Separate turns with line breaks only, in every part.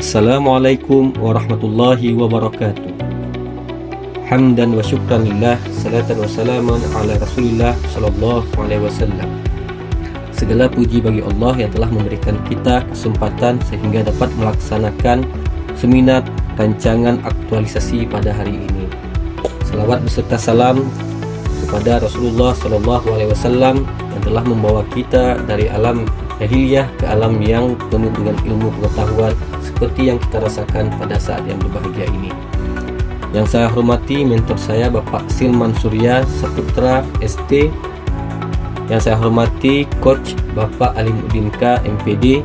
Assalamualaikum warahmatullahi wabarakatuh. Hamdan wa syukran lillah, salatan wa salaman ala rasulillah sallallahu alaihi wasallam. Segala puji bagi Allah yang telah memberikan kita kesempatan sehingga dapat melaksanakan seminar rancangan aktualisasi pada hari ini. Salawat beserta salam kepada Rasulullah sallallahu alaihi wasallam yang telah membawa kita dari alam jahiliyah ke alam yang penuh dengan ilmu pengetahuan seperti yang kita rasakan pada saat yang berbahagia ini. Yang saya hormati mentor saya Bapak Silman Surya Saputra ST. Yang saya hormati Coach Bapak Alimuddin K MPD.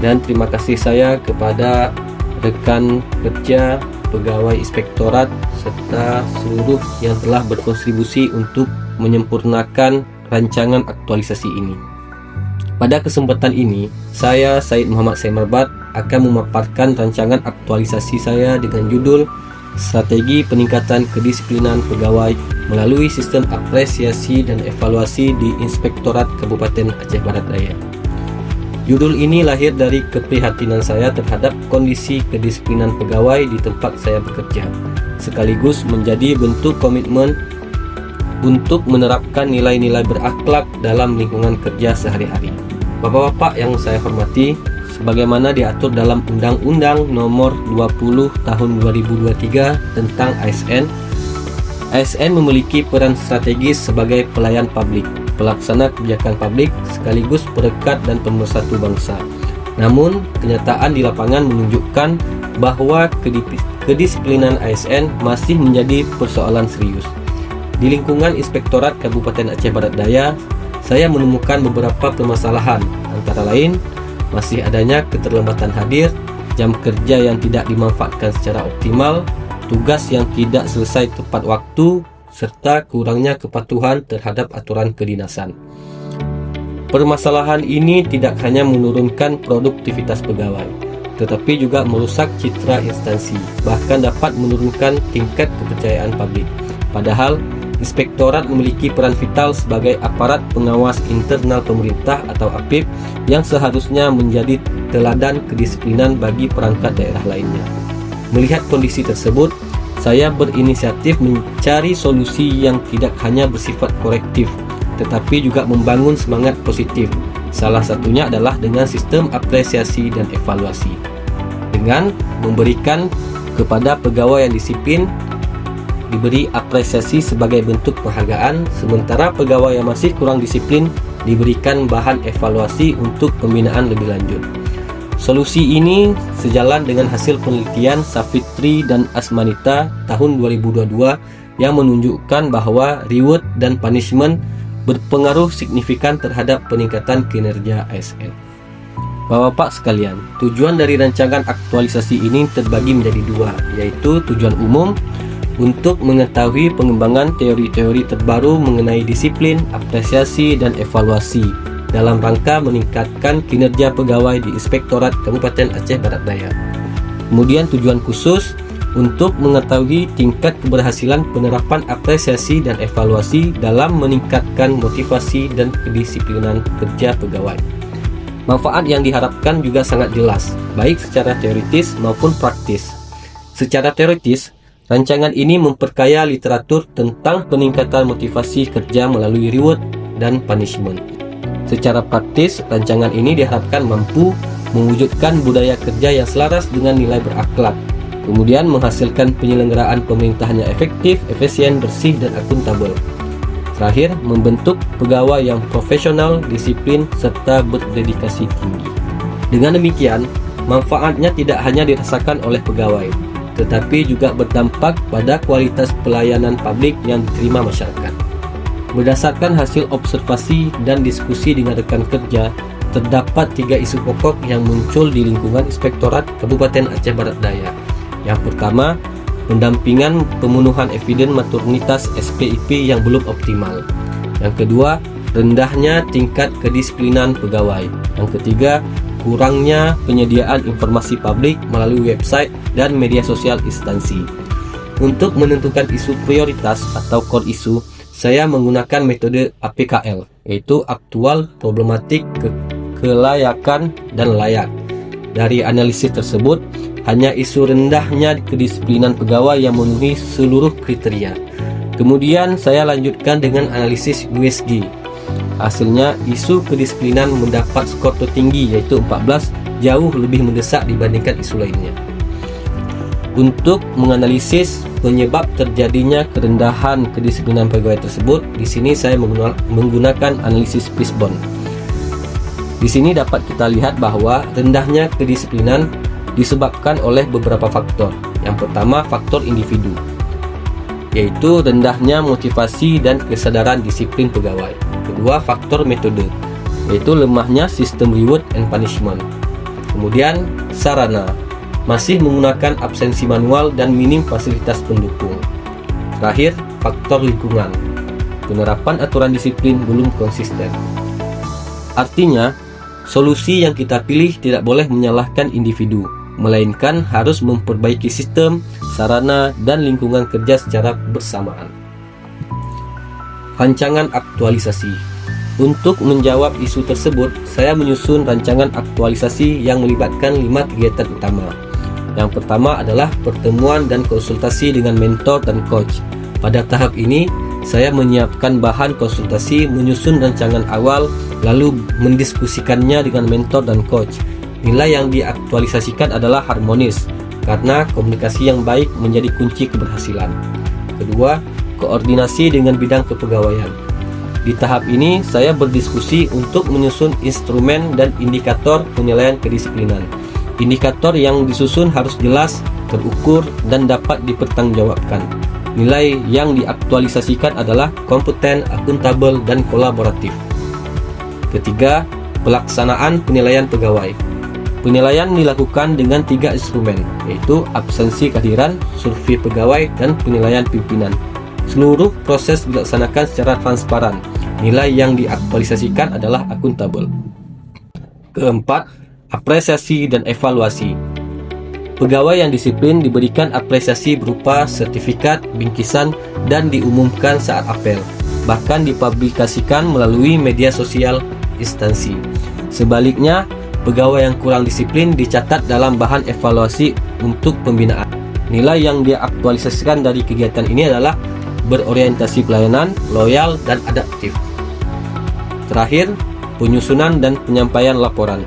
Dan terima kasih saya kepada rekan kerja, pegawai inspektorat serta seluruh yang telah berkontribusi untuk menyempurnakan rancangan aktualisasi ini. Pada kesempatan ini, saya Said Muhammad Semerbat akan memaparkan rancangan aktualisasi saya dengan judul Strategi Peningkatan Kedisiplinan Pegawai melalui Sistem Apresiasi dan Evaluasi di Inspektorat Kabupaten Aceh Barat Daya. Judul ini lahir dari keprihatinan saya terhadap kondisi kedisiplinan pegawai di tempat saya bekerja, sekaligus menjadi bentuk komitmen untuk menerapkan nilai-nilai berakhlak dalam lingkungan kerja sehari-hari. Bapak-bapak yang saya hormati, sebagaimana diatur dalam Undang-Undang Nomor 20 Tahun 2023 tentang ASN, ASN memiliki peran strategis sebagai pelayan publik, pelaksana kebijakan publik, sekaligus perekat dan pemersatu bangsa. Namun, kenyataan di lapangan menunjukkan bahwa kedisiplinan ASN masih menjadi persoalan serius. Di lingkungan Inspektorat Kabupaten Aceh Barat Daya, saya menemukan beberapa permasalahan, antara lain masih adanya keterlambatan hadir, jam kerja yang tidak dimanfaatkan secara optimal, tugas yang tidak selesai tepat waktu, serta kurangnya kepatuhan terhadap aturan kedinasan. Permasalahan ini tidak hanya menurunkan produktivitas pegawai, tetapi juga merusak citra instansi, bahkan dapat menurunkan tingkat kepercayaan publik. Padahal, Inspektorat memiliki peran vital sebagai aparat pengawas internal pemerintah atau APIP yang seharusnya menjadi teladan kedisiplinan bagi perangkat daerah lainnya. Melihat kondisi tersebut, saya berinisiatif mencari solusi yang tidak hanya bersifat korektif, tetapi juga membangun semangat positif. Salah satunya adalah dengan sistem apresiasi dan evaluasi. Dengan memberikan kepada pegawai yang disiplin diberi apresiasi sebagai bentuk penghargaan, sementara pegawai yang masih kurang disiplin diberikan bahan evaluasi untuk pembinaan lebih lanjut. Solusi ini sejalan dengan hasil penelitian Safitri dan Asmanita tahun 2022 yang menunjukkan bahwa reward dan punishment berpengaruh signifikan terhadap peningkatan kinerja ASN. Bapak-bapak sekalian, tujuan dari rancangan aktualisasi ini terbagi menjadi dua, yaitu tujuan umum untuk mengetahui pengembangan teori-teori terbaru mengenai disiplin, apresiasi, dan evaluasi dalam rangka meningkatkan kinerja pegawai di Inspektorat Kabupaten Aceh Barat Daya. Kemudian tujuan khusus untuk mengetahui tingkat keberhasilan penerapan apresiasi dan evaluasi dalam meningkatkan motivasi dan kedisiplinan kerja pegawai. Manfaat yang diharapkan juga sangat jelas, baik secara teoritis maupun praktis. Secara teoritis, rancangan ini memperkaya literatur tentang peningkatan motivasi kerja melalui reward dan punishment. Secara praktis, rancangan ini diharapkan mampu mewujudkan budaya kerja yang selaras dengan nilai berakhlak, kemudian menghasilkan penyelenggaraan pemerintahan yang efektif, efisien, bersih, dan akuntabel. Terakhir, membentuk pegawai yang profesional, disiplin, serta berdedikasi tinggi. Dengan demikian, manfaatnya tidak hanya dirasakan oleh pegawai, tetapi juga berdampak pada kualitas pelayanan publik yang diterima masyarakat. Berdasarkan hasil observasi dan diskusi dengan rekan kerja, terdapat 3 isu pokok yang muncul di lingkungan Inspektorat Kabupaten Aceh Barat Daya. Yang pertama, pendampingan pemenuhan eviden maternitas SPIP yang belum optimal. Yang kedua, rendahnya tingkat kedisiplinan pegawai. Yang ketiga, kurangnya penyediaan informasi publik melalui website dan media sosial instansi. Untuk menentukan isu prioritas atau core isu, saya menggunakan metode APKL, yaitu aktual, problematik, kelayakan, dan layak. dari analisis tersebut hanya isu rendahnya kedisiplinan pegawai yang memenuhi seluruh kriteria. Kemudian saya lanjutkan dengan analisis USG. Hasilnya, isu kedisiplinan mendapat skor tertinggi yaitu 14, jauh lebih mendesak dibandingkan isu lainnya. Untuk menganalisis penyebab terjadinya kerendahan kedisiplinan pegawai tersebut, di sini saya menggunakan analisis Fishbone. Di sini dapat kita lihat bahwa rendahnya kedisiplinan disebabkan oleh beberapa faktor. Yang pertama, faktor individu, yaitu rendahnya motivasi dan kesadaran disiplin pegawai. Kedua, faktor metode, yaitu lemahnya sistem reward and punishment. Kemudian, sarana, masih menggunakan absensi manual dan minim fasilitas pendukung. Terakhir, faktor lingkungan, penerapan aturan disiplin belum konsisten. Artinya, solusi yang kita pilih tidak boleh menyalahkan individu, melainkan harus memperbaiki sistem, sarana, dan lingkungan kerja secara bersamaan. Rancangan aktualisasi. Untuk menjawab isu tersebut, saya menyusun rancangan aktualisasi yang melibatkan 5 kegiatan utama. Yang pertama adalah pertemuan dan konsultasi dengan mentor dan coach. Pada tahap ini, saya menyiapkan bahan konsultasi, menyusun rancangan awal, lalu mendiskusikannya dengan mentor dan coach. Nilai yang diaktualisasikan adalah harmonis, karena komunikasi yang baik menjadi kunci keberhasilan. Kedua, koordinasi dengan bidang kepegawaian. Di tahap ini, saya berdiskusi untuk menyusun instrumen dan indikator penilaian kedisiplinan. Indikator yang disusun harus jelas, terukur, dan dapat dipertanggungjawabkan. Nilai yang diaktualisasikan adalah kompeten, akuntabel, dan kolaboratif. Ketiga, pelaksanaan penilaian pegawai. Penilaian dilakukan dengan 3 instrumen, yaitu absensi kehadiran, survei pegawai, dan penilaian pimpinan. Seluruh proses dilaksanakan secara transparan. Nilai yang diaktualisasikan adalah akuntabel. Keempat, apresiasi dan evaluasi. Pegawai yang disiplin diberikan apresiasi berupa sertifikat, bingkisan, dan diumumkan saat apel. Bahkan dipublikasikan melalui media sosial instansi. Sebaliknya, pegawai yang kurang disiplin dicatat dalam bahan evaluasi untuk pembinaan. Nilai yang diaktualisasikan dari kegiatan ini adalah berorientasi pelayanan, loyal, dan adaptif. Terakhir, penyusunan dan penyampaian laporan.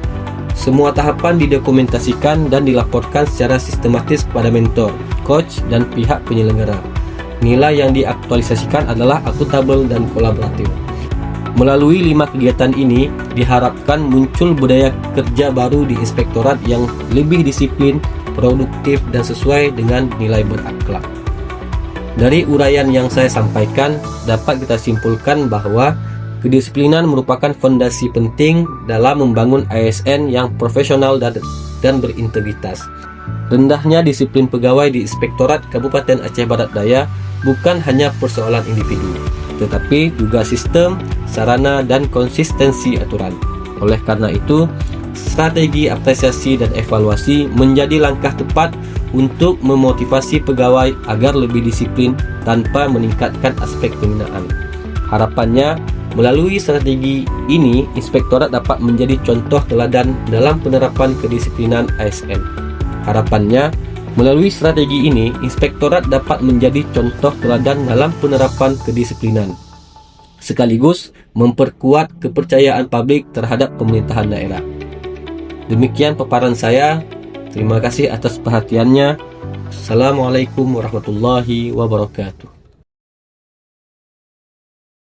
Semua tahapan didokumentasikan dan dilaporkan secara sistematis kepada mentor, coach, dan pihak penyelenggara. Nilai yang diaktualisasikan adalah akuntabel dan kolaboratif. Melalui 5 kegiatan ini, diharapkan muncul budaya kerja baru di inspektorat yang lebih disiplin, produktif, dan sesuai dengan nilai berakhlak. Dari uraian yang saya sampaikan, dapat kita simpulkan bahwa kedisiplinan merupakan fondasi penting dalam membangun ASN yang profesional dan berintegritas. Rendahnya disiplin pegawai di Inspektorat Kabupaten Aceh Barat Daya bukan hanya persoalan individu, tetapi juga sistem, sarana, dan konsistensi aturan. Oleh karena itu, strategi apresiasi dan evaluasi menjadi langkah tepat untuk memotivasi pegawai agar lebih disiplin tanpa meningkatkan aspek pembinaan. Harapannya, melalui strategi ini, inspektorat dapat menjadi contoh teladan dalam penerapan kedisiplinan ASN. Harapannya, melalui strategi ini, inspektorat dapat menjadi contoh teladan dalam penerapan kedisiplinan, sekaligus memperkuat kepercayaan publik terhadap pemerintahan daerah. Demikian paparan saya. Terima kasih atas perhatiannya. Assalamualaikum warahmatullahi wabarakatuh.